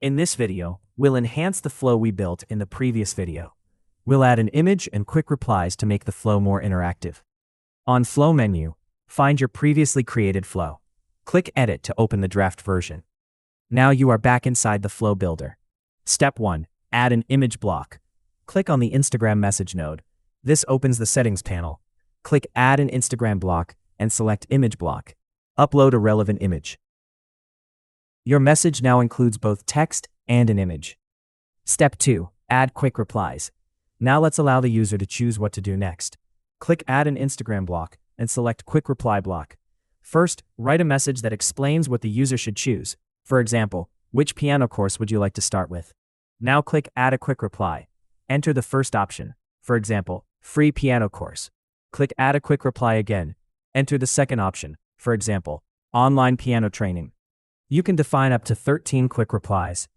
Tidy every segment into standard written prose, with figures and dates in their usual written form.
In this video, we'll enhance the flow we built in the previous video. We'll add an image and quick replies to make the flow more interactive. On Flow menu, find your previously created flow. Click Edit to open the draft version. Now you are back inside the Flow Builder. Step 1. Add an image block. Click on the Instagram message node. This opens the settings panel. Click Add an Instagram block and select Image block. Upload a relevant image. Your message now includes both text and an image. Step 2. Add quick replies. Now let's allow the user to choose what to do next. Click Add an Instagram block and select Quick Reply block. First, write a message that explains what the user should choose. For example, which piano course would you like to start with? Now click Add a quick reply. Enter the first option. For example, free piano course. Click Add a quick reply again. Enter the second option. For example, online piano training. You can define up to 13 quick replies.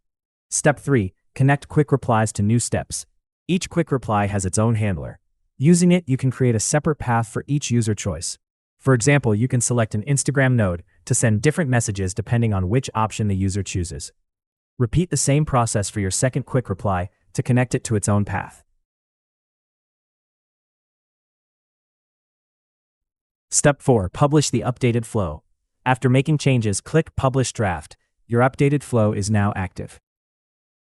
Step 3. Connect quick replies to new steps. Each quick reply has its own handler. Using it, you can create a separate path for each user choice. For example, you can select an Instagram node to send different messages depending on which option the user chooses. Repeat the same process for your second quick reply to connect it to its own path. Step 4. Publish the updated flow. After making changes, click Publish Draft. Your updated flow is now active.